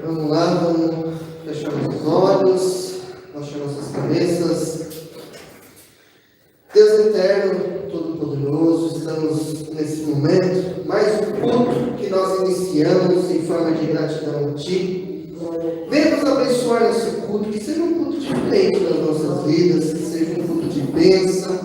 Vamos lá, vamos fechar nossos olhos, baixar nossas cabeças. Deus eterno, todo-poderoso, estamos nesse momento, mais um culto que nós iniciamos em forma de gratidão a Ti. Venha nos abençoar nesse culto, que seja um culto diferente nas nossas vidas, que seja um culto de bênção,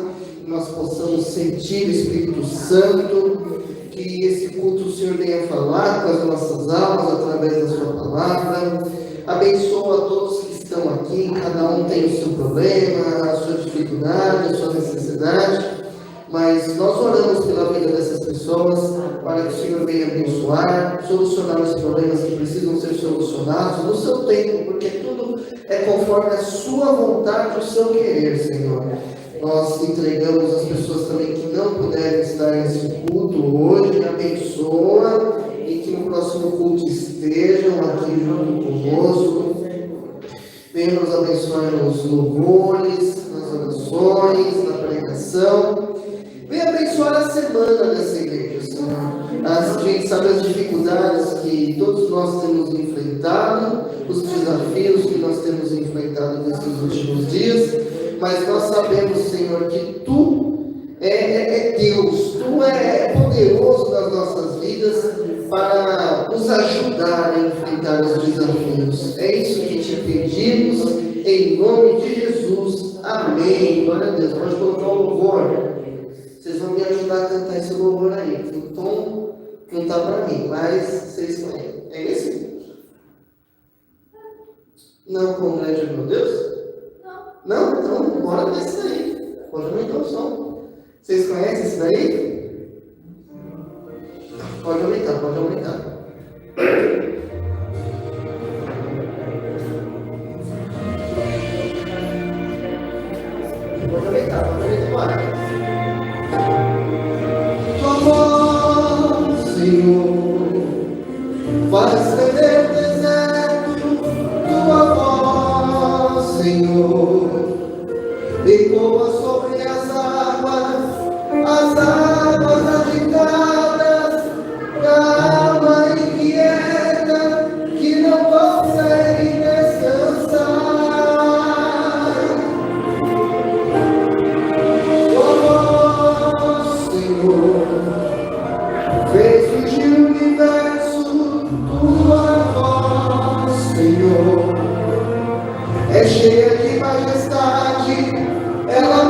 que nós possamos sentir o Espírito Santo, que esse culto o Senhor venha falar com as nossas almas através da Sua palavra. Abençoa a todos que estão aqui, cada um tem o seu problema, a sua dificuldade, a sua necessidade, mas nós oramos pela vida dessas pessoas, para que o Senhor venha abençoar, solucionar os problemas que precisam ser solucionados no seu tempo, porque tudo é conforme a sua vontade, o seu querer, Senhor. Nós entregamos as pessoas também que não puderem estar nesse culto hoje, abençoa, e que no próximo culto estejam aqui junto conosco. Venha nos abençoar nos louvores, nas orações, na pregação. Venha abençoar a semana dessa igreja, Senhor. A gente sabe as dificuldades que todos nós temos enfrentado, os desafios que nós temos enfrentado nesses últimos dias, mas nós sabemos, Senhor, que Tu é Deus, Tu é poderoso nas nossas vidas para nos ajudar a enfrentar os desafios. É isso que Te pedimos, em nome de Jesus. Amém. Glória a Deus. Pode colocar o louvor. Vocês vão me ajudar a cantar esse louvor aí. O tom não está para mim, mas vocês conhecem. É esse? Não, como é de meu Deus? Não, então bora nesse daí. Pode aumentar o som. Vocês conhecem esse daí? Pode aumentar, pode aumentar. Pode aumentar mais. Tua voz, Senhor, faz tremer o deserto. Tua voz, Senhor, ecoa sobre as águas agitadas, calma e quieta, que não consegue descansar. Oh, Senhor, fez surgir o universo, tua voz, Senhor, é cheia de majestade, ela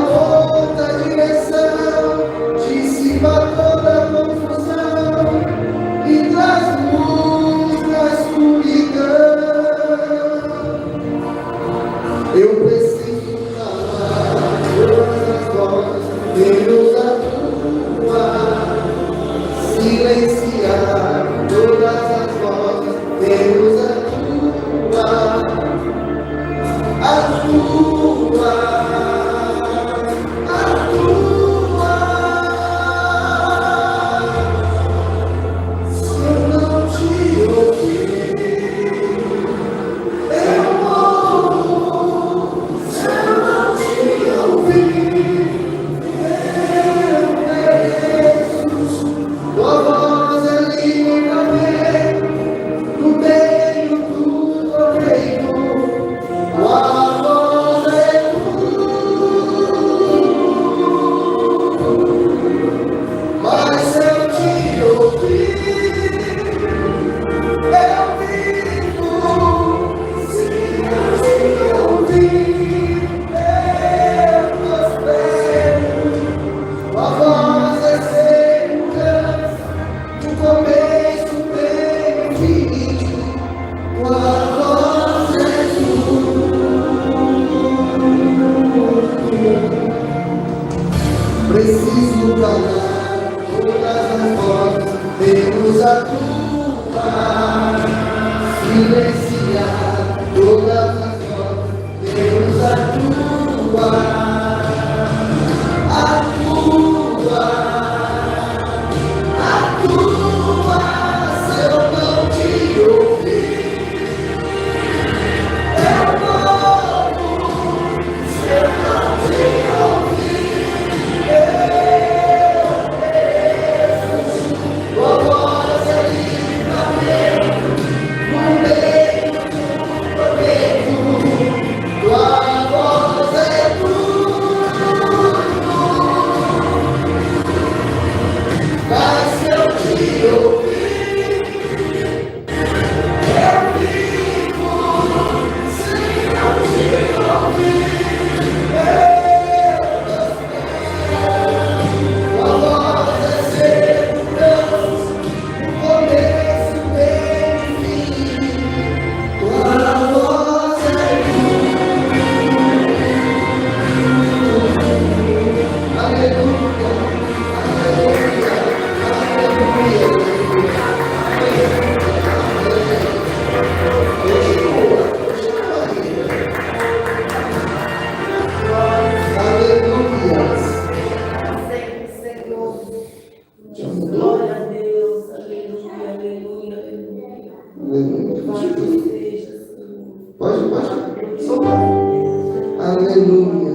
Pode. Soltar. Aleluia.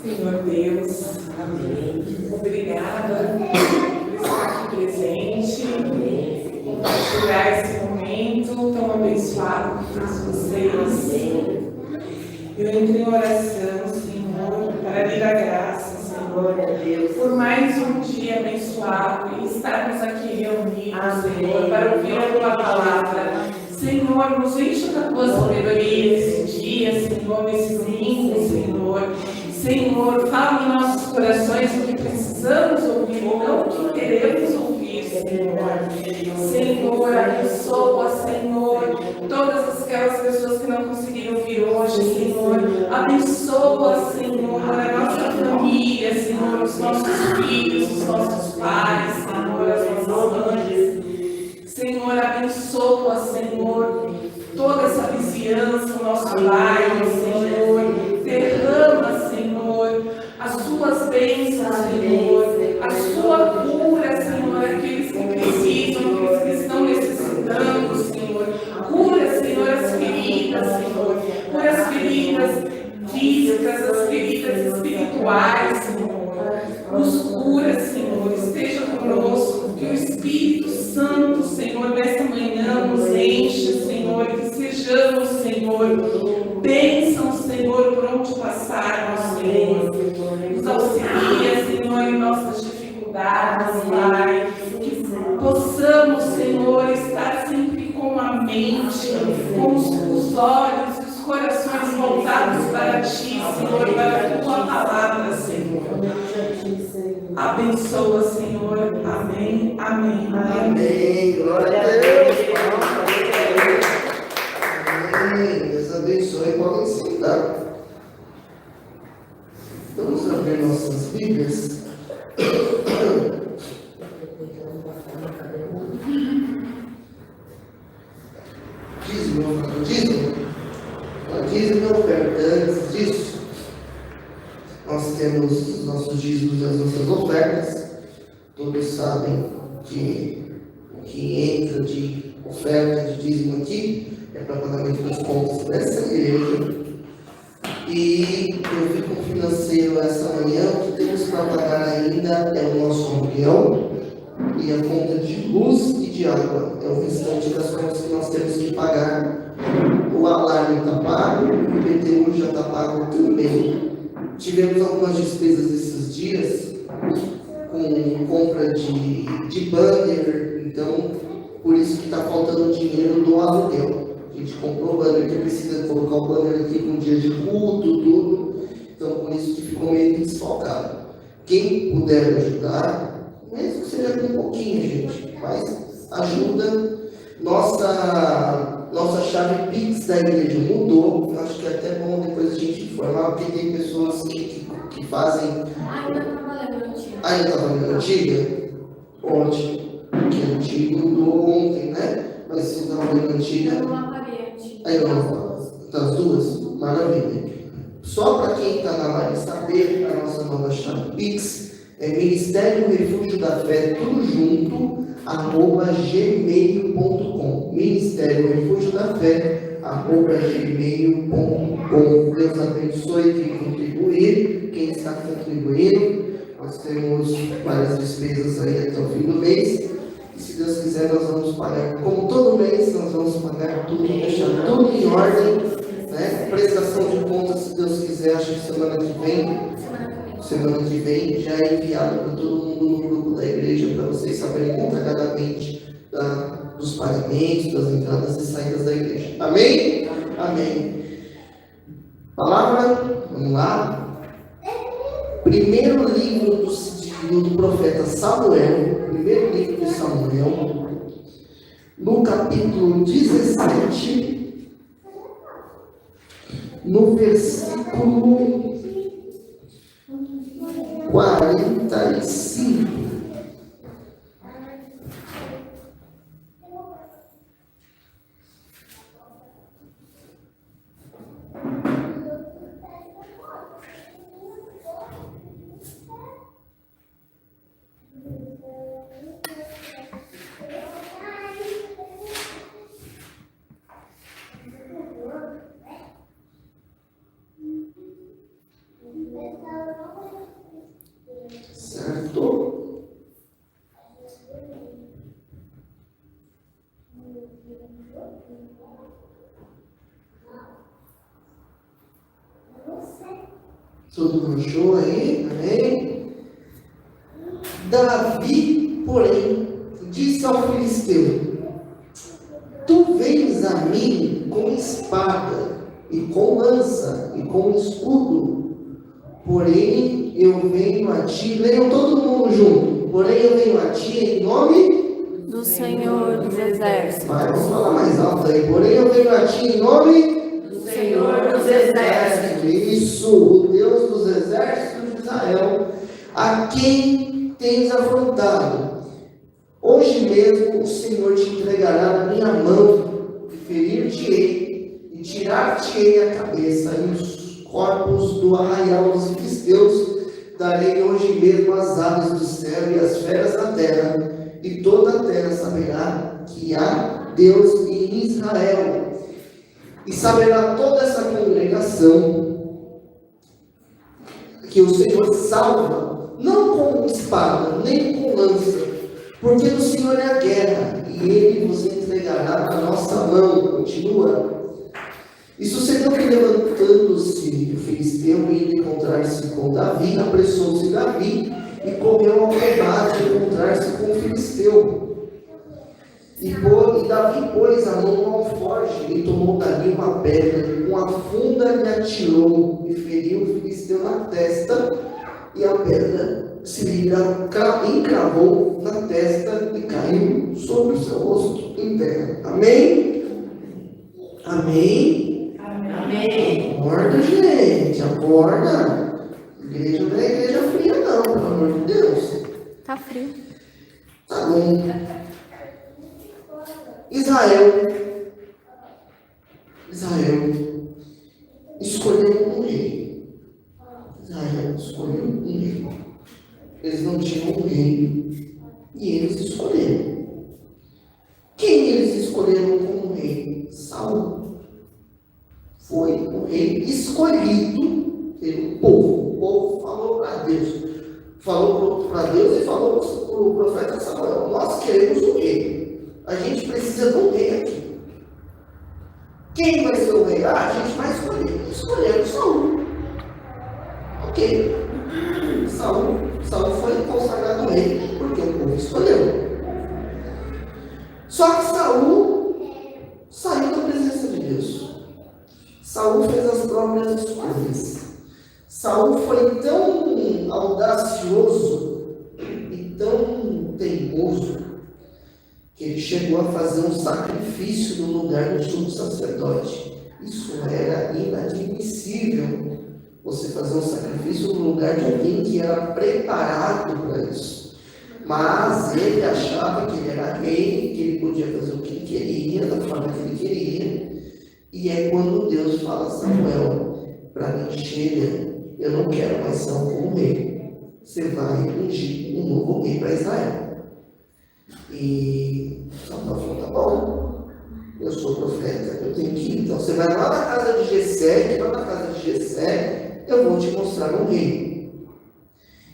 Senhor Deus, amém. Obrigada por estar aqui presente, compartilhar esse momento tão abençoado com todos vocês. Eu entro em oração, Senhor, para lhe dar graça, Senhor, por mais um dia abençoado e estarmos aqui reunidos, Senhor, para ouvir a tua palavra. Senhor, nos enche da tua sabedoria nesse dia, Senhor, nesse domingo, Senhor. Senhor, fala em nossos corações o que precisamos ouvir, não o que queremos ouvir, Senhor. Senhor, abençoa, Senhor, todas aquelas pessoas que não conseguiram vir hoje, Senhor. Abençoa, Senhor, a nossa família, Senhor, os nossos filhos, os nossos pais, Senhor, as nossas mães. Senhor, abençoa, Senhor, toda essa vizinhança, o nosso bairro, Senhor. Derrama, Senhor, as suas bênçãos, Senhor, a sua cura, Senhor, aqueles que precisam, aqueles que estão necessitando, Senhor. Cura, Senhor, as feridas, Senhor. Cura as feridas físicas, as feridas espirituais, Senhor. Nos cura, Senhor. Esteja conosco, que o Espírito Santo, Senhor, nesta manhã nos enche, Senhor, que sejamos, Senhor, bênçãos, Senhor, por onde passarmos, Senhor. Nos auxilia, Senhor, em nossas dificuldades, Pai. Que possamos, Senhor, estar sempre com a mente, com os olhos e os corações voltados para Ti, Senhor, para a Tua palavra, Senhor. Abençoa, Senhor. Amém, amém, Amém. Glória a Deus. Amém. Deus abençoe. Podem sentar. Vamos abrir nossas Bíblias. Dízimo e oferta. Antes disso, nós temos os nossos dízimos e as nossas ofertas. Todos sabem que o que entra de oferta, de dízimo aqui, é para pagamento das contas dessa igreja. E eu vi com o financeiro essa manhã, o que temos para pagar ainda é o nosso aluguel e a conta de luz e de água. É o restante das contas que nós temos que pagar. O alarme está pago, o IPTU já está pago também. Tivemos algumas despesas esses dias, com compra de banner, então, por isso que está faltando dinheiro do aluguel. A gente comprou o banner que precisa colocar o banner aqui com dia de culto, tudo, então por isso que ficou meio desfalcado. Quem puder ajudar, mesmo que seja com um pouquinho, gente, mas ajuda. Nossa chave Pix da igreja mudou, acho que é até bom depois a gente informar, porque tem pessoas que fazem... Ainda trabalhando antiga. Ainda está trabalhando antiga? Ótimo, porque antigo mudou ontem, né? Mas se está trabalhando antiga... Eu não apaguei antiga. Aí não, das duas? Maravilha. Só para quem está na live saber, a nossa nova chave Pix é Ministério Refúgio da Fé, tudo junto, @gmail.com. Ministério Refúgio da Fé, @gmail.com. Deus abençoe quem contribuir, quem está contribuindo. Nós temos várias despesas aí até o fim do mês. E se Deus quiser, nós vamos pagar, como todo mês, nós vamos pagar tudo, deixar tudo em ordem, né? Prestação de contas, se Deus quiser, acho que semana que vem já é enviado para todo mundo no grupo da igreja, para vocês saberem detalhadamente dos pagamentos, das entradas e saídas da igreja. Amém? Amém. Palavra, vamos lá. Primeiro livro do profeta Samuel, primeiro livro de Samuel, no capítulo 17, no versículo 45. Todo mundo achou aí? Amém? Davi, porém, disse ao filisteu: Tu vens a mim com espada, e com lança, e com escudo, porém eu venho a ti, leiam todo mundo junto, porém eu venho a ti em nome Do Senhor dos Exércitos. vamos falar mais alto aí, porém eu venho a ti em nome Do Senhor dos Exércitos. Isso, o Deus dos exércitos de Israel, a quem tens afrontado. Hoje mesmo o Senhor te entregará na minha mão, e ferir-te-ei, e tirar-te-ei a cabeça, e os corpos do arraial dos filisteus darei hoje mesmo as aves do céu e as feras da terra, e toda a terra saberá que há Deus em Israel. E saberá toda essa congregação que o Senhor salva, não com espada, nem com lança, porque do Senhor é a guerra, e Ele vos entregará na nossa mão. Continua. E sucedeu que, levantando-se o filisteu e indo encontrar-se com Davi, apressou-se Davi e correu ao combate encontrar-se com o filisteu. E Davi pôs a mão ao alforje e tomou dali uma pedra, e com a funda lhe atirou e feriu o filisteu na testa, e a pedra se lhe encravou na testa e caiu sobre o seu rosto em terra. Amém? Amém? Amém. Acorda, gente, acorda. Igreja não é igreja fria, não, pelo amor de Deus. Tá frio. Tá bom. Israel escolheu um rei. Israel escolheu um rei. Eles não tinham um rei e eles escolheram. Quem eles escolheram como rei? Saul. Foi o rei escolhido pelo povo. O povo falou para Deus. Falou para Deus e falou para o profeta Samuel: nós queremos um rei. A gente precisa de um rei aqui. Quem vai ser o rei? A gente vai escolher. Escolheram Saul. Ok. Saul foi consagrado rei porque o povo escolheu. Só que Saul saiu da presença de Deus. Saul fez as próprias escolhas. Saul foi tão audacioso e tão teimoso que ele chegou a fazer um sacrifício no lugar do sumo sacerdote. Isso era inadmissível, você fazer um sacrifício no lugar de alguém que era preparado para isso. Mas ele achava que ele era rei, que ele podia fazer o que ele queria, da forma que ele queria. E é quando Deus fala a Samuel: para mim chega, eu não quero mais Saul como rei. Você vai ungir um novo rei para Israel. E Samuel falou: tá bom, eu sou profeta, eu tenho que ir. Então você vai lá na casa de Jessé, e lá na casa de Jessé eu vou te mostrar um rei.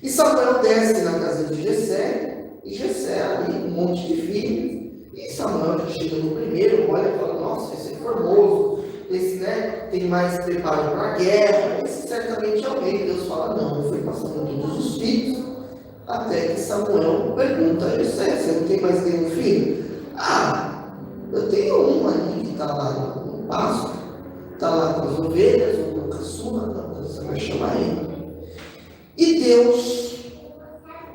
E Samuel desce na casa de Jessé, e Jessé ali com um monte de filhos. E Samuel já chega no primeiro, olha e fala: nossa, esse é formoso, esse tem mais preparo para a guerra, esse certamente é o rei. Deus fala: não, eu fui passando todos os filhos, até que Samuel pergunta a Jessé: você não tem mais nenhum filho? Ah, eu tenho um ali que está lá no pasto, está lá com as ovelhas, ou com a caçula, não, você vai chamar ele. E Deus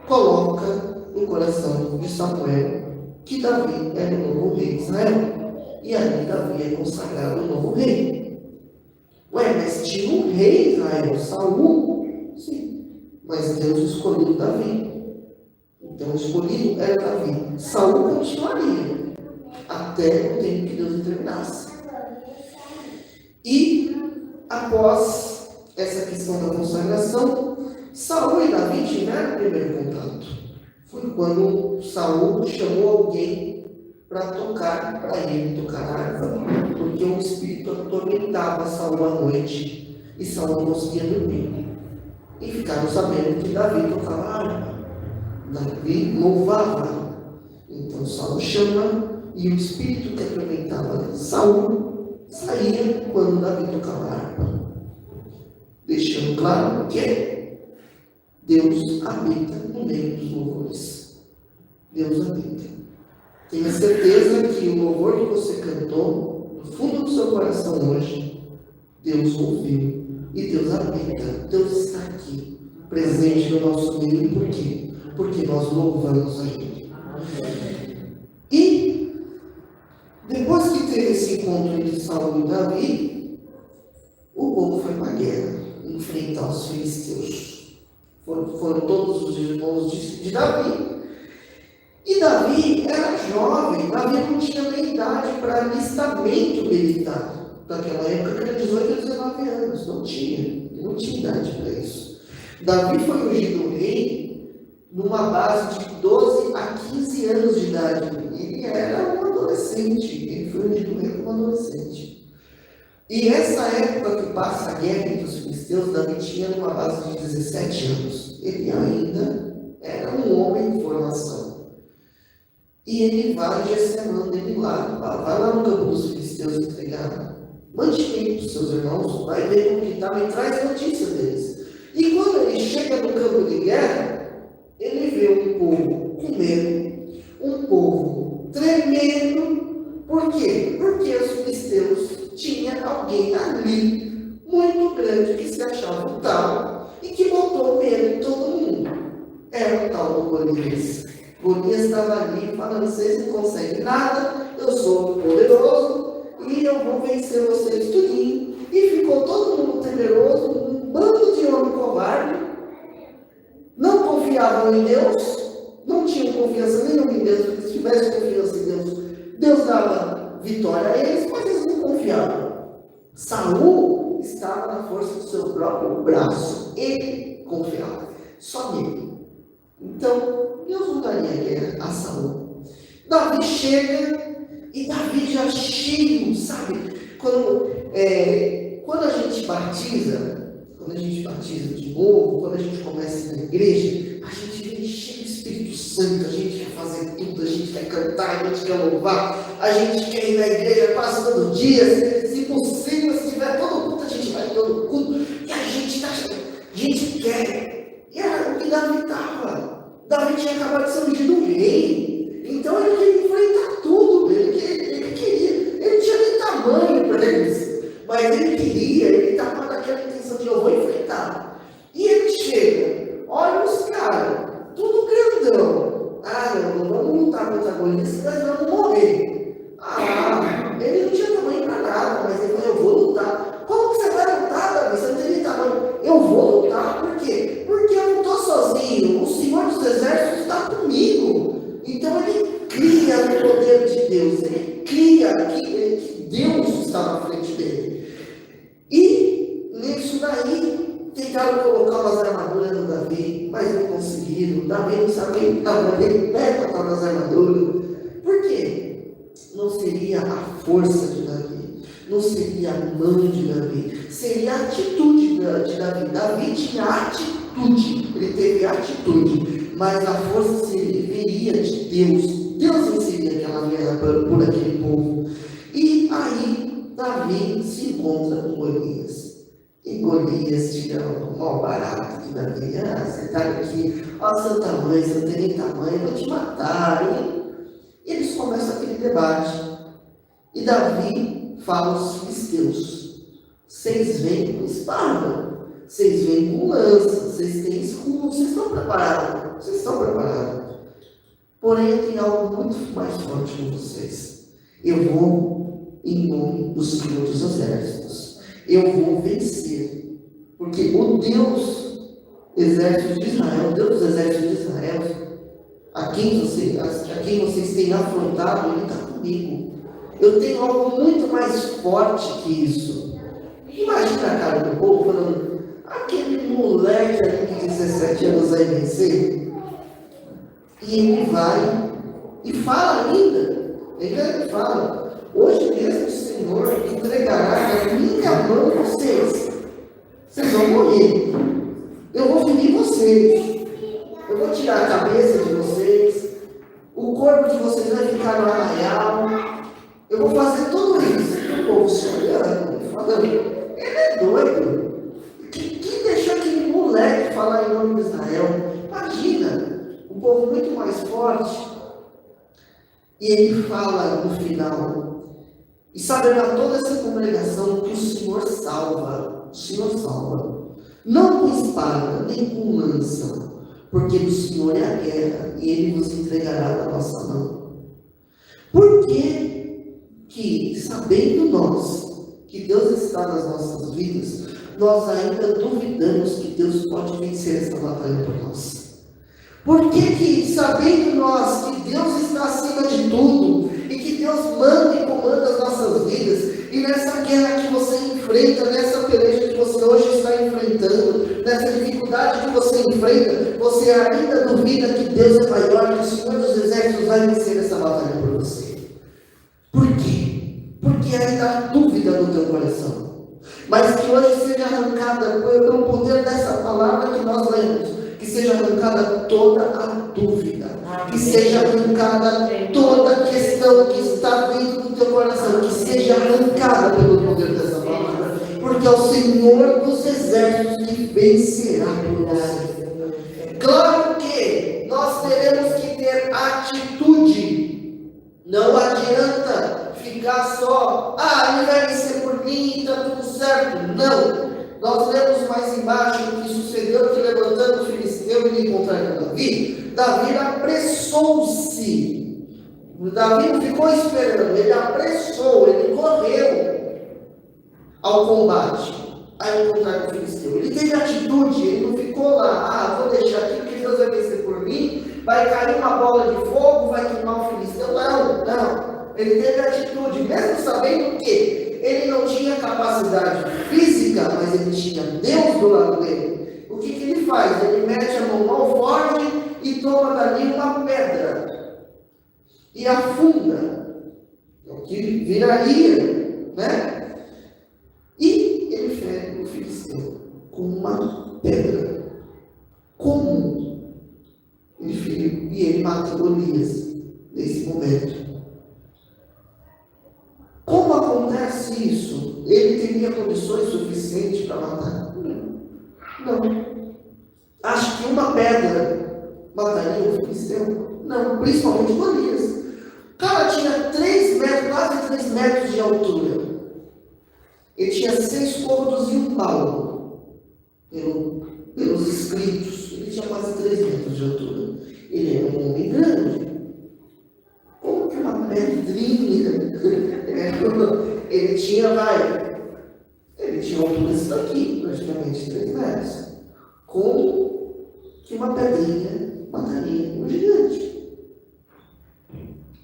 coloca no coração de Samuel que Davi era o novo rei de Israel. E ali Davi é consagrado o novo rei. Ué, mas tinha um rei em Israel, Saul? Sim, mas Deus escolheu Davi. Então o escolhido era Davi. Saul continuaria até o tempo que Deus determinasse. E após essa questão da consagração, Saul e Davi tiveram o primeiro contato. Foi quando Saul chamou alguém para tocar para ele, tocar harpa, porque um espírito atormentava Saul à noite e Saul não conseguia dormir. E ficaram sabendo que Davi tocava harpa, Davi louvava. Então Saul chama e o espírito que atormentava Saul saía quando Davi tocava harpa. deixando claro que Deus habita no meio dos louvores. Deus habita. Tenha certeza que o louvor que você cantou, no fundo do seu coração hoje, Deus ouviu. E Deus habita. Deus está aqui, presente no nosso meio. Por quê? Porque nós louvamos a Ele. E, depois que teve esse encontro entre Saul e Davi, o povo foi para a guerra, enfrentar os filisteus. Foram todos os irmãos de Davi. E Davi era jovem, Davi não tinha nem idade para alistamento militar. Naquela época, era 18 a 19 anos, não tinha idade para isso. Davi foi ungido rei numa base de 12 a 15 anos de idade. Ele era um adolescente, ele foi ungido rei como adolescente. E essa época que passa a guerra entre os filisteus, Davi tinha uma base de 17 anos. Ele ainda era um homem em formação. E ele vai gestionando ele lá. Vai lá no campo dos filisteus entregar mantimento para os seus irmãos, vai ver como que está, e traz notícia deles. E quando ele chega no campo de guerra, ele vê um povo com medo, um povo tremendo. Por quê? Porque os filisteus tinham alguém ali, muito grande, que se achava um tal, e que botou medo em todo mundo. Era o tal do Golias. Golias estava ali falando: vocês não conseguem nada, eu sou poderoso e eu vou vencer vocês tudinho. E ficou todo mundo temeroso, um bando de homem covarde, não confiavam em Deus, não tinham confiança nenhuma em Deus, porque se tivessem confiança em Deus, Deus dava vitória a eles, mas eles não confiavam. Saul estava na força do seu próprio braço, ele confiava, só nele. Então, Deus não daria guerra a Saul. Davi chega, e Davi já cheio, sabe? Quando a gente batiza de novo, quando a gente começa na igreja, a gente vem cheio do Espírito Santo, a gente quer fazer tudo, a gente quer cantar, a gente quer louvar, a gente quer ir na igreja quase todo dia, se possível, se tiver todo culto, a gente vai todo culto, e a gente quer. E era o que Davi estava. Davi tinha acabado de ser ungido rei, então ele queria enfrentar tudo, ele queria, ele tinha nem tamanho para isso, mas ele estava naquela intenção de: eu vou enfrentar. E ele chega, olha os caras, tudo grandão. Não vamos lutar contra Golias, senão nós vamos morrer. Ele não tinha tamanho para nada, mas ele falou: eu vou lutar. Como que você vai lutar, Davi? Você não tem nem tamanho. Eu vou lutar, por quê? Porque eu não estou sozinho, o Senhor dos Exércitos está comigo. Então ele cria o poder de Deus, ele cria que Deus está na frente dele. E nisso daí, tentaram colocar umas armaduras no Davi, mas não conseguiram. Davi não sabia que estava nem perto das armaduras. Por quê? Não seria a força de Davi, não seria a mão de Davi, seria a atitude de Davi. Davi tinha atitude, ele teve atitude, mas a força viria de Deus. Deus venceria aquela guerra por aquele povo. E aí Davi se encontra com Golias. E Golias tira o mal barato de Davi: você está aqui, olha o seu tamanho, você não tem nem tamanho, eu vou te matar. E eles começam aquele debate. E Davi fala aos filisteus: vocês vêm com espada, vocês vêm com lança, vocês têm escudo, vocês estão preparados? Vocês estão preparados? Porém, eu tenho algo muito mais forte com vocês. Eu vou em nome do Senhor dos Exércitos. Eu vou vencer. Porque o Deus exército de Israel, o Deus dos exércitos de Israel, a quem vocês têm afrontado, Ele está comigo. Eu tenho algo muito mais forte que isso. Imagina a cara do povo falando: aquele moleque ali de 17 anos vai vencer. E ele vai e fala ainda. Ele fala: hoje mesmo o Senhor entregará na minha mão vocês. Vocês vão morrer. Eu vou ferir vocês. Eu vou tirar a cabeça de vocês. O corpo de vocês vai ficar no arraial. Eu vou fazer tudo isso. O povo se olhando, falando: ele é doido. Que falar em nome de Israel. Imagina, um povo muito mais forte. E ele fala no final, e saberá toda essa congregação que o Senhor salva, não com espada, nem com lança, porque do Senhor é a guerra, e Ele vos entregará da nossa mão. Por que, sabendo nós que Deus está nas nossas vidas, nós ainda duvidamos que Deus pode vencer essa batalha por nós? Por que, sabendo nós que Deus está acima de tudo, e que Deus manda e comanda as nossas vidas, e nessa guerra que você enfrenta, nessa peleja que você hoje está enfrentando, nessa dificuldade que você enfrenta, você ainda duvida que Deus é maior, que o Senhor dos Exércitos vai vencer essa batalha por você? Por quê? Porque ainda há dúvida no teu coração. Mas que hoje seja arrancada pelo poder dessa palavra que nós lemos, que seja arrancada toda a dúvida, que seja arrancada toda a questão que está dentro do teu coração, que seja arrancada pelo poder dessa palavra, porque é o Senhor dos Exércitos que vencerá por você. Claro que nós teremos que ter atitude, não adianta ficar só, ele vai vencer por mim, está tudo certo. Não. Nós lemos mais embaixo o que sucedeu, que levantando o filisteu e encontraram Davi. Davi apressou-se. Davi não ficou esperando, ele apressou, ele correu ao combate, a encontrar com o filisteu. Ele teve atitude, ele não ficou lá, vou deixar aqui porque Deus vai vencer por mim, vai cair uma bola de fogo, vai queimar o filisteu. Não. Ele teve atitude, mesmo sabendo que ele não tinha capacidade física, mas ele tinha Deus do lado dele. O que ele faz? Ele mete a mão no alforje e toma dali uma pedra e afunda, o que viraria, né? E ele fere o filisteu com uma pedra comum. Ele feriu e ele mata Golias nesse momento. Como acontece isso? Ele teria condições suficientes para matar? Não. Acho que uma pedra mataria o filisteu? Não, principalmente Golias. O cara tinha 3 metros, quase 3 metros de altura. Ele tinha 6 côvados e um palmo. Pelos escritos, ele tinha quase 3 metros de altura. Ele era um homem grande. Como que uma pedrinha? Ele tinha altura isso daqui, praticamente 3 metros. Como que uma pedrinha mataria um gigante?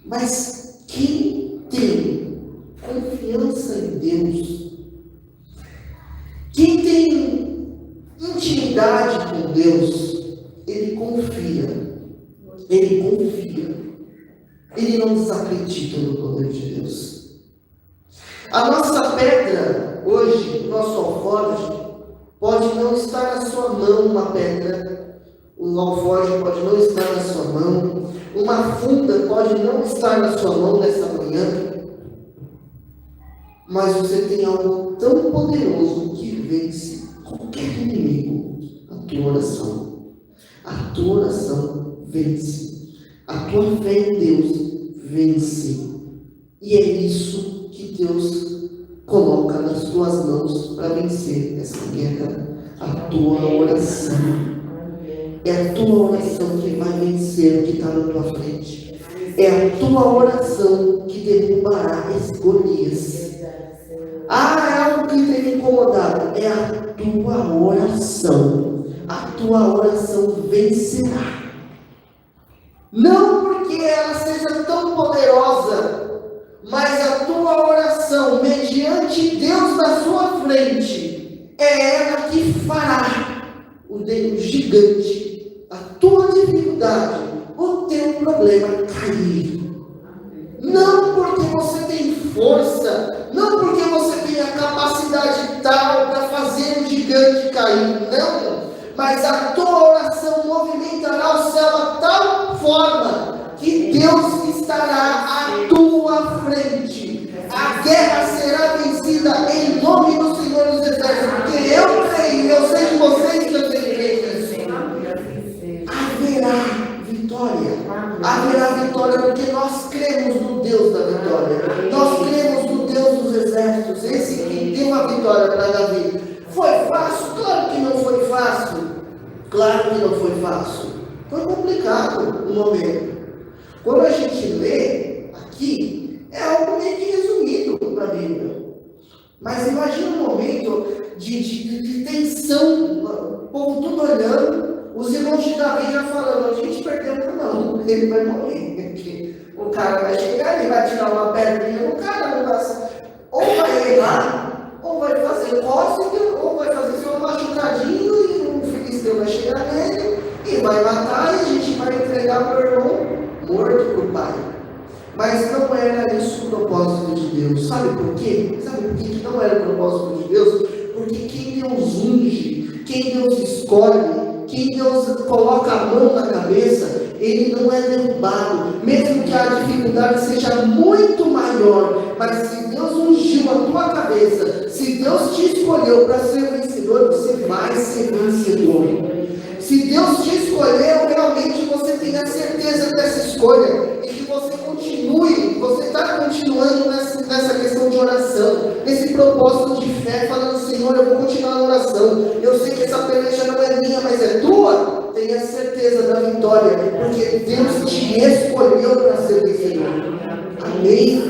Mas quem tem confiança em Deus, quem tem intimidade com Deus, ele confia, ele não desacredita no poder de Deus. A nossa pedra, hoje, o nosso alforje, pode não estar na sua mão uma pedra, o alforje pode não estar na sua mão, uma funda pode não estar na sua mão nessa manhã, mas você tem algo tão poderoso que vence qualquer inimigo, a tua oração. A tua oração vence, a tua fé em Deus vence, e é isso que Deus coloca nas tuas mãos para vencer essa guerra, a tua oração. É a tua oração que vai vencer o que está na tua frente. É a tua oração que derrubará esse Golias. É algo que tem me incomodado. É a tua oração. A tua oração vencerá. Não porque ela seja tão poderosa, mas a tua oração, mediante Deus na sua frente, é ela que fará o gigante, a tua dificuldade, o teu problema cair. Não porque você tem força, não porque você tem a capacidade tal para fazer o gigante cair, não. Mas a tua oração movimentará o céu a tal forma que Deus estará à tua frente. A guerra será vencida em nome do Senhor dos Exércitos. Porque eu creio, eu sei que vocês também creem nisso. Haverá vitória porque nós cremos no Deus da vitória. Nós cremos no Deus dos exércitos. Esse que deu a vitória para Davi. Foi fácil? Claro que não foi fácil. Claro que não foi fácil. Foi complicado o momento. Quando a gente lê aqui, é algo meio que resumido para a Bíblia. Mas imagina um momento de tensão, o povo tudo olhando, os irmãos de Davi já falando, a gente perdeu não, ele vai morrer. O cara vai chegar, ele vai tirar uma pedrinha no cara, não vai, ou vai errar, ou vai fazer cócega, ou vai fazer só um machucadinho e o filisteu vai chegar nele e vai matar e a gente vai entregar para o irmão morto para o pai. Mas não era isso o propósito de Deus. Sabe por quê? Sabe por que não era o propósito de Deus? Porque quem Deus unge, quem Deus escolhe, quem Deus coloca a mão na cabeça, ele não é derrubado. Mesmo que a dificuldade seja muito maior, mas se Deus ungiu a tua cabeça, se Deus te escolheu para ser vencedor, você vai ser vencedor. Se Deus te escolheu, realmente você tem a certeza dessa escolha. E que você continue, você está continuando nessa questão de oração, nesse propósito de fé, falando, Senhor, eu vou continuar na oração. Eu sei que essa peleja não é minha, mas é tua. Tenha certeza da vitória, porque Deus te escolheu para ser vencedor. Amém?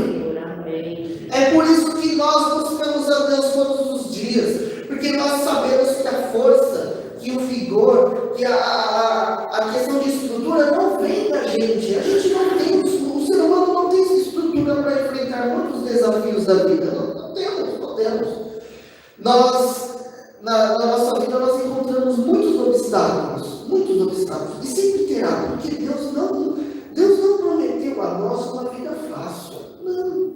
É por isso que nós buscamos a Deus todos os dias, porque nós sabemos que a força, que o vigor, que a questão de estrutura não vem da gente. A gente não tem, o ser humano não tem essa estrutura para enfrentar muitos desafios da vida. Não temos. Nós, na nossa vida, nós encontramos muitos obstáculos. E sempre terá, porque Deus não prometeu a nós uma vida fácil. Não,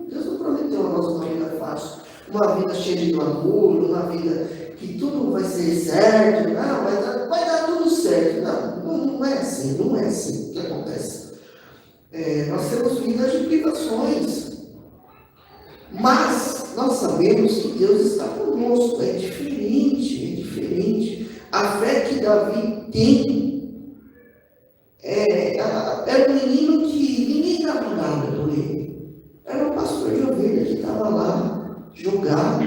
Deus não prometeu a nós uma vida fácil. Uma vida cheia de glamour, uma vida que tudo vai ser certo, não, vai dar tudo certo. Não é assim o que acontece. Nós temos vidas de privações, mas nós sabemos que Deus está conosco, é diferente. A fé que Davi tem, era um menino que ninguém dava nada por ele. Era um pastor de ovelha que estava lá, jogado,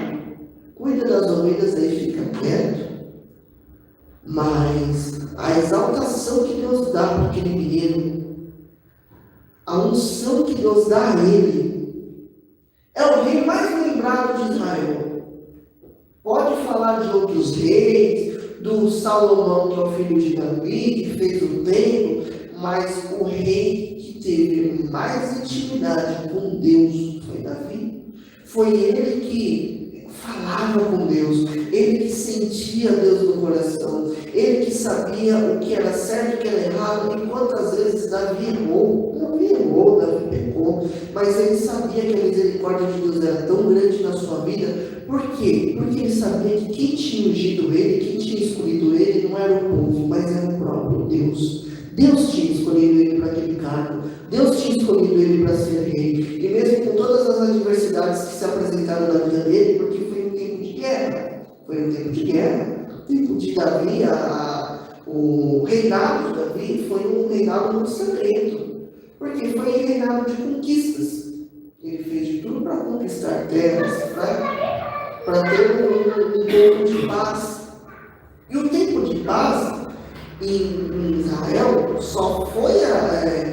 cuida das ovelhas, aí fica quieto. Mas a exaltação que Deus dá para aquele menino, a unção que Deus dá a ele, é o rei mais lembrado de Israel. Pode falar de outros reis, do Salomão, que é o filho de Davi, que fez o templo, mas o rei que teve mais intimidade com Deus foi Davi. Foi ele que falava com Deus, ele que sentia Deus no coração, ele que sabia o que era certo e o que era errado. E quantas vezes Davi errou, Davi pecou, mas ele sabia que a misericórdia de Deus era tão grande na sua vida. Por quê? Porque ele sabia que quem tinha ungido ele, quem tinha escolhido ele, não era o povo, mas era o próprio Deus. Deus tinha escolhido ele para aquele cargo, Deus tinha escolhido ele para ser rei, e mesmo com todas as adversidades que se apresentaram na vida dele, porque foi um tempo de guerra, o tempo de Davi, o reinado de Davi foi um reinado muito sangrento, porque foi um reinado de conquistas. Ele fez de tudo para conquistar terras, para ter um tempo de paz. E o tempo de paz em Israel só foi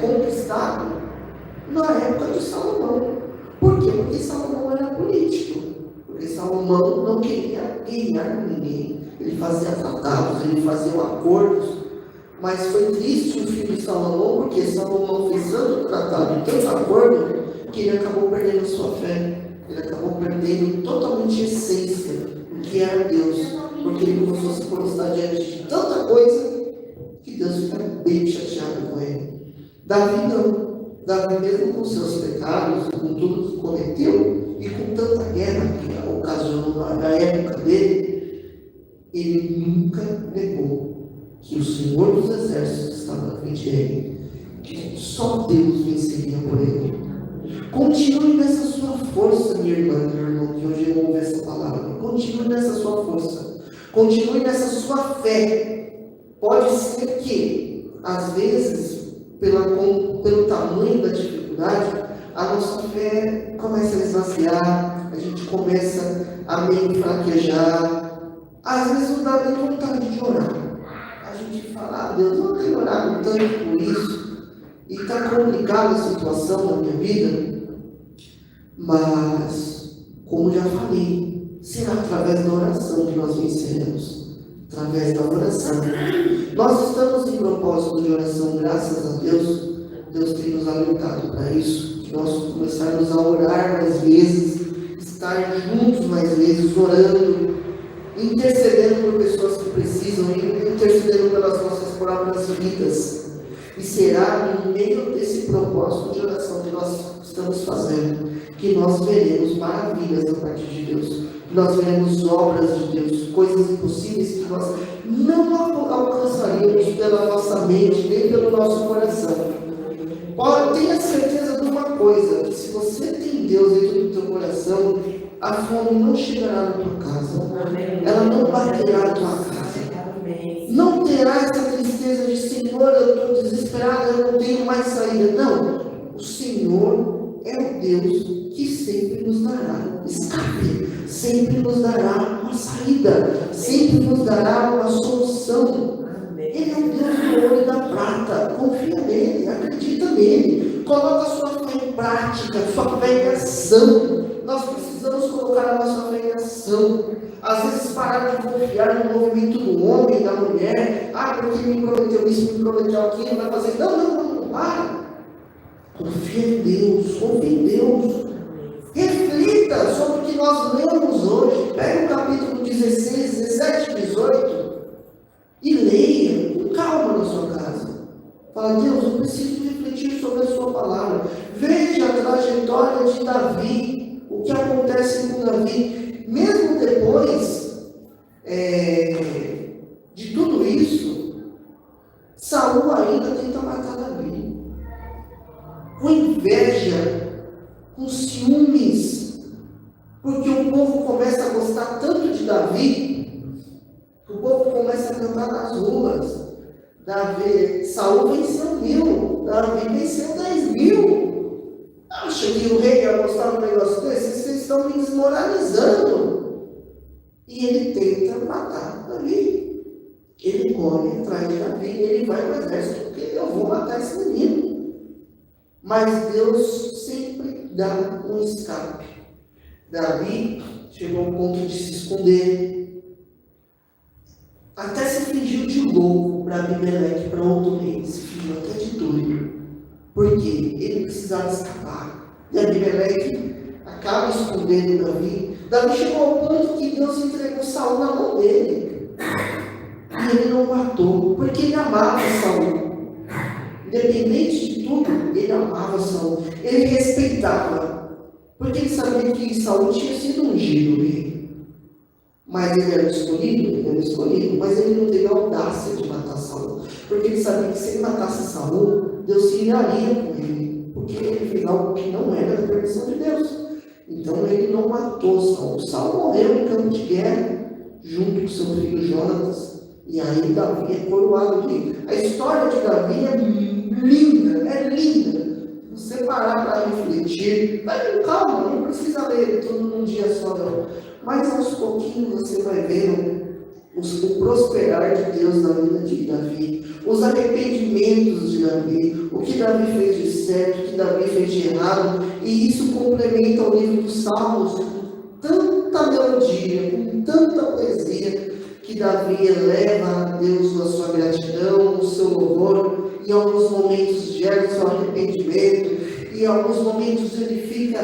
conquistado na época de Salomão. Por quê? Porque Salomão era político. Porque Salomão não queria guerrear com ninguém. Ele fazia tratados, ele fazia acordos. Mas foi triste o filho de Salomão, porque Salomão fez tanto tratado, tanto acordo, que ele acabou perdendo sua fé. Ele acabou perdendo totalmente a essência do que era Deus. Porque ele começou a se constar diante de tanta coisa que Deus fica bem chateado com ele. Davi não. Davi, mesmo com seus pecados, com tudo que cometeu, e com tanta guerra que ocasionou na época dele, ele nunca negou que o Senhor dos Exércitos estava na frente dele, que só Deus venceria por ele. Continue nessa sua força, minha irmã, meu irmão, que hoje eu ouvi essa palavra. Continue nessa sua força. Continue nessa sua fé. Pode ser que, às vezes, pelo tamanho da dificuldade, a nossa fé começa a esvaziar, a gente começa a meio fraquejar. Às vezes não dá nem vontade de orar. A gente fala, Deus, eu não tenho orado tanto por isso, e está complicada a situação na minha vida, mas, como já falei, será através da oração que nós venceremos. Através da oração. Nós estamos em propósito de oração, graças a Deus. Deus tem nos alentado para isso, que nós começarmos a orar mais vezes, estar juntos mais vezes, orando, intercedendo por pessoas que precisam, intercedendo pelas nossas próprias vidas. E será no meio desse propósito de oração que nós estamos fazendo, que nós veremos maravilhas da parte de Deus. Nós veremos obras de Deus, coisas impossíveis que nós não alcançaríamos pela nossa mente, nem pelo nosso coração. Tenha certeza de uma coisa, que se você tem Deus dentro do teu coração, a fome não chegará na tua casa, ela não baterá na tua casa. Não terá essa tristeza de Senhor, eu estou desesperado, eu não tenho mais saída. Não, o Senhor é o Deus que sempre nos dará escape, sempre nos dará uma saída, sempre nos dará uma solução. Ele é o Deus do ouro e da prata. Confia nele, acredita nele, coloca a sua fé em prática, sua fé em ação. Nós precisamos colocar a nossa fé em ação. Às vezes parar de confiar no movimento do homem, da mulher. Porque me prometeu isso, me prometeu aquilo, vai fazer. Não, para. Confia em Deus, confia em Deus. Reflita sobre o que nós lemos hoje. Pega o capítulo 16, 17, 18 e leia com calma na sua casa. Fala, Deus, eu preciso refletir sobre a sua palavra. Veja a trajetória de Davi, o que acontece com Davi. Mesmo depois de tudo isso, Saul ainda tenta matar Davi. Com inveja, com ciúmes, porque o povo começa a gostar tanto de Davi, que o povo começa a cantar nas ruas. Saul venceu 1000, Davi venceu 10.000. Acha que o rei ia gostar de um negócio desse? Vocês estão me desmoralizando. E ele tenta matar Davi. Ele corre atrás de Davi, ele vai para o exército, porque eu vou matar esse menino. Mas Deus sempre dá um escape. Davi chegou ao ponto de se esconder. Até se fingiu de louco para Abimeleque, para outro rei. Se fingiu até de doido. Porque ele precisava escapar. E Abimeleque acaba escondendo Davi. Davi chegou ao ponto que Deus entregou Saul na mão dele. E ele não matou, porque ele amava Saul. Independente de tudo, ele amava Saul. Ele respeitava. Porque ele sabia que Saul tinha sido ungido rei. Mas ele era escolhido, mas ele não teve a audácia de matar Saul. Porque ele sabia que se ele matasse Saul, Deus se iraria com ele. Porque ele fez algo que não era da permissão de Deus. Então ele não matou Saul. Saul morreu em campo de guerra, junto com seu filho Jonatas. E aí Davi é coroado rei. A história de Davi é linda, é linda. Você parar para refletir, vai com calma, não precisa ler tudo num dia só não. Mas aos pouquinhos você vai vendo o prosperar de Deus na vida de Davi, os arrependimentos de Davi, o que Davi fez de certo, o que Davi fez de errado, e isso complementa o livro dos Salmos com tanta melodia, com tanta poesia, que Davi eleva a Deus na sua gratidão, no seu louvor. Em alguns momentos gera o seu arrependimento, e em alguns momentos ele fica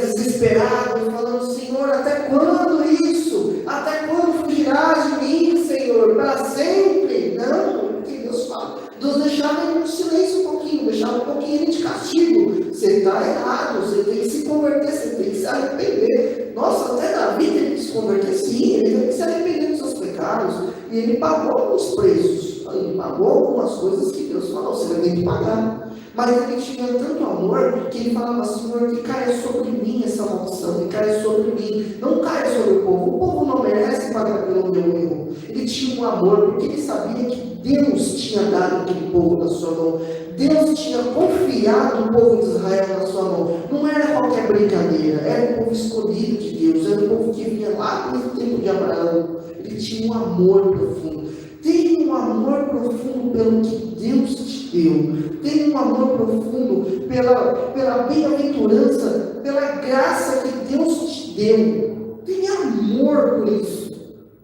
desesperado, falando, Senhor, até quando isso? Até quando fugirás de mim, Senhor? Para sempre? Não, o que Deus fala? Deus deixava ele no silêncio um pouquinho, deixava um pouquinho ele de castigo. Você está errado, você tem que se converter, você tem que se arrepender. Nossa, até Davi teve que se converter, sim, ele teve que se arrepender dos seus pecados, e ele pagou alguns preços. Ele pagou algumas coisas que Deus falou, você vai ter que pagar. Mas ele tinha tanto amor que ele falava, Senhor, que caia sobre mim essa maldição, que caia sobre mim, não caia sobre o povo não merece pagar pelo cometeu um erro. Ele tinha um amor, porque ele sabia que Deus tinha dado aquele povo na sua mão. Deus tinha confiado o povo de Israel na sua mão. Não era qualquer brincadeira, era o povo escolhido de Deus, era o povo que vinha lá desde o tempo de Abraão. Ele tinha um amor profundo. Tenha um amor profundo pelo que Deus te deu. Tenha um amor profundo pela bem-aventurança, pela graça que Deus te deu. Tenha amor por isso.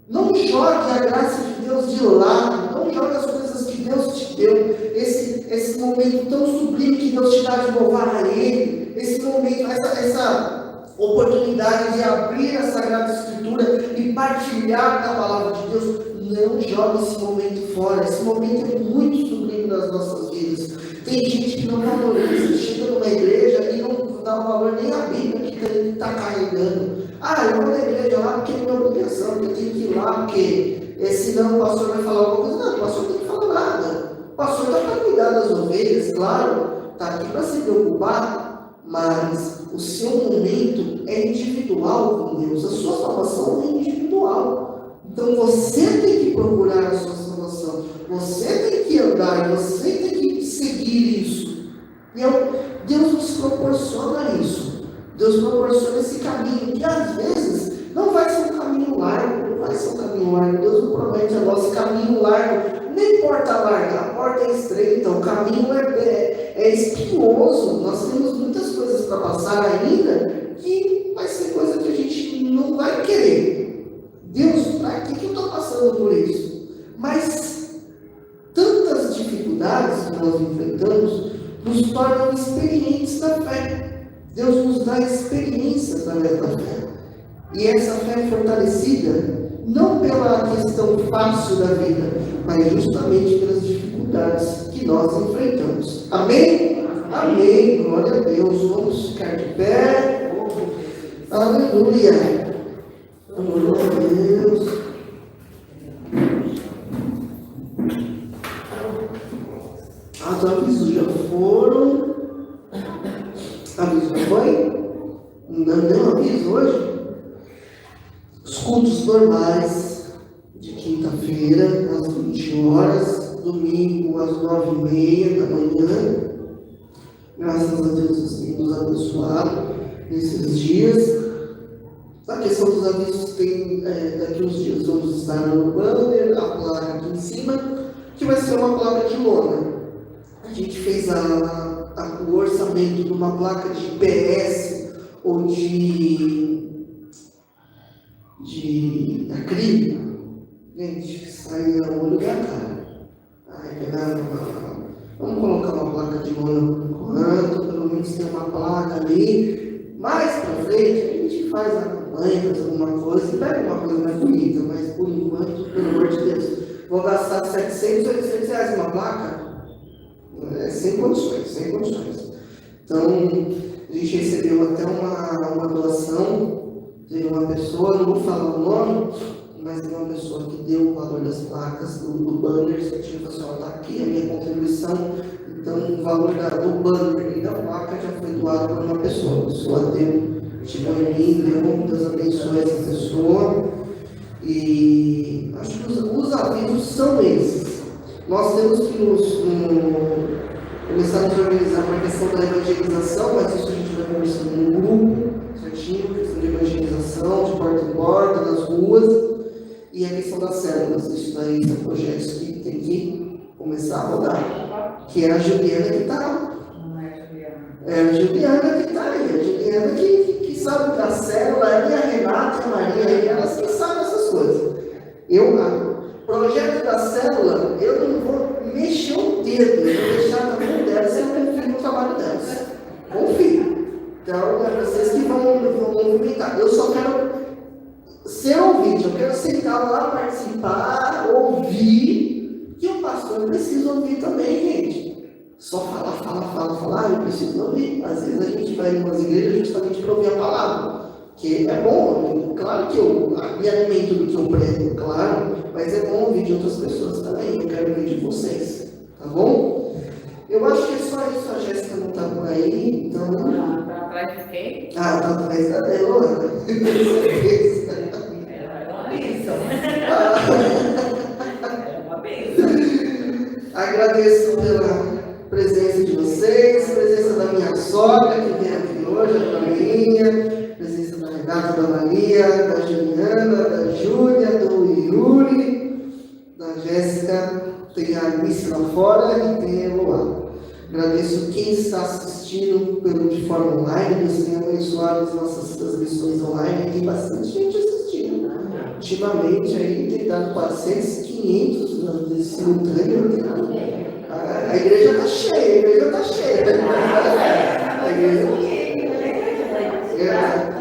Não jogue a graça de Deus de lado. Não jogue as coisas que Deus te deu. Esse momento tão sublime que Deus te dá de louvar a Ele. Esse momento, essa oportunidade de abrir a Sagrada Escritura e partilhar da palavra de Deus. Não jogue esse momento fora. Esse momento é muito sublime nas nossas vidas. Tem gente que não valoriza, chega numa igreja e não dá valor nem à Bíblia que está carregando. Eu vou na igreja lá porque é minha obrigação, porque eu tenho que ir lá, porque senão o pastor vai falar alguma coisa. Não, o pastor não tem que falar nada. O pastor está para cuidar das ovelhas, claro, está aqui para se preocupar, mas o seu momento é individual com Deus, a sua salvação é individual. Então você tem que procurar a sua salvação, você tem que andar, você tem que seguir isso. E Deus nos proporciona isso. Deus proporciona esse caminho, que às vezes não vai ser um caminho largo, não vai ser um caminho largo. Deus não promete a nós caminho largo, nem porta larga, a porta é estreita, o caminho é espinhoso. Nós temos muitas coisas para passar ainda, que vai ser coisa que a gente não vai querer. Deus, para que eu estou passando por isso? Mas tantas dificuldades que nós enfrentamos nos tornam experientes da fé. Deus nos dá experiência através da fé. E essa fé é fortalecida não pela questão fácil da vida, mas justamente pelas dificuldades que nós enfrentamos. Amém? Amém. Glória a Deus. Vamos ficar de pé. Aleluia. Glória a Deus. Os avisos já foram. Aviso não foi? Não deu nenhum aviso hoje? Os cultos normais de quinta-feira, às 20 horas, domingo às 9h30 da manhã. Graças a Deus, Deus tem nos abençoado nesses dias. A questão dos avisos tem, daqui uns dias vamos estar no banner, a placa aqui em cima, que vai ser uma placa de lona. A gente fez o orçamento de uma placa de IPS ou de acrílico. Gente, saía o olho da cara. Vamos colocar uma placa de lona por enquanto, pelo menos tem uma placa ali. Mais pra frente a gente faz a campanha, faz alguma coisa, e pega uma coisa mais bonita, mas por enquanto, pelo amor de Deus, vou gastar 700, 800 reais numa placa? Sem condições. Então, a gente recebeu até uma doação de uma pessoa, não vou falar o nome, mas é uma pessoa que deu o valor das placas, do banner, certinho, pessoal, está aqui a minha contribuição. Então, o valor do banner e da placa já foi doado por uma pessoa. A pessoa deu, chegou em mim, deu, Deus abençoe essa pessoa. E acho que os avisos são esses. Nós temos que começarmos a organizar uma questão da evangelização, mas isso a gente vai conversando no grupo, certinho, questão de evangelização, de porta em porta, nas ruas, e a questão das células. Isso daí são projetos que tem que começar a rodar, que é a Juliana que está. Não é Juliana. É a Juliana que está aí, a Juliana que sabe da célula, e a Renata e a Maria, elas que sabem essas coisas. Projeto da célula, eu não vou mexer o dedo, eu vou deixar na mão delas, eu confio no trabalho delas. Confio. Então, é vocês que vão movimentar. Eu só quero ser ouvido, eu quero sentar lá, participar, ouvir, que o pastor precisa ouvir também, gente. Só falar, eu preciso ouvir. Às vezes a gente vai em umas igrejas justamente para ouvir a palavra. Que é bom, claro que eu me alimento do que eu prego, claro, mas é bom ouvir de outras pessoas também, eu quero ouvir de vocês, tá bom? Eu acho que é só isso, a Jéssica não está por aí, então... Tá atrás de quem? Tá atrás da Delona. Ela é isso. Agradeço pela presença de vocês, presença da minha sogra, que vem aqui hoje, a Marinha, presença da Renata, da Maria, da Juliana, da Júlia, do Yuri, da Jéssica, tem a Alice lá fora e tem a Eloá. Agradeço quem está assistindo de forma online, Deus tenha abençoado as nossas transmissões online, tem bastante gente assistindo. Ultimamente aí tem dado 400, 500 simultâneo. A igreja está cheia, a igreja está cheia.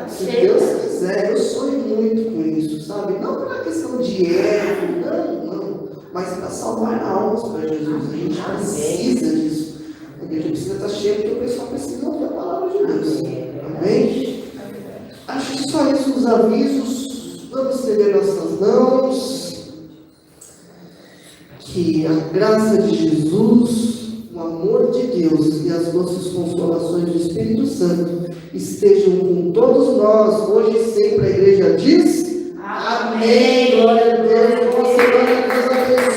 Se Deus quiser, eu sonho muito com isso, sabe? Não para questão de ego, não. Mas para salvar almas para Jesus. A gente precisa disso. A igreja precisa estar cheia porque o pessoal precisa ouvir a palavra de Deus. Amém? Acho que só isso os avisos. Vamos estender nossas mãos. Que a graça de Jesus, o amor de Deus e as doces consolações do Espírito Santo estejam com todos nós, hoje e sempre. A igreja diz: Amém. Glória a Deus. Boa semana, Deus abençoe.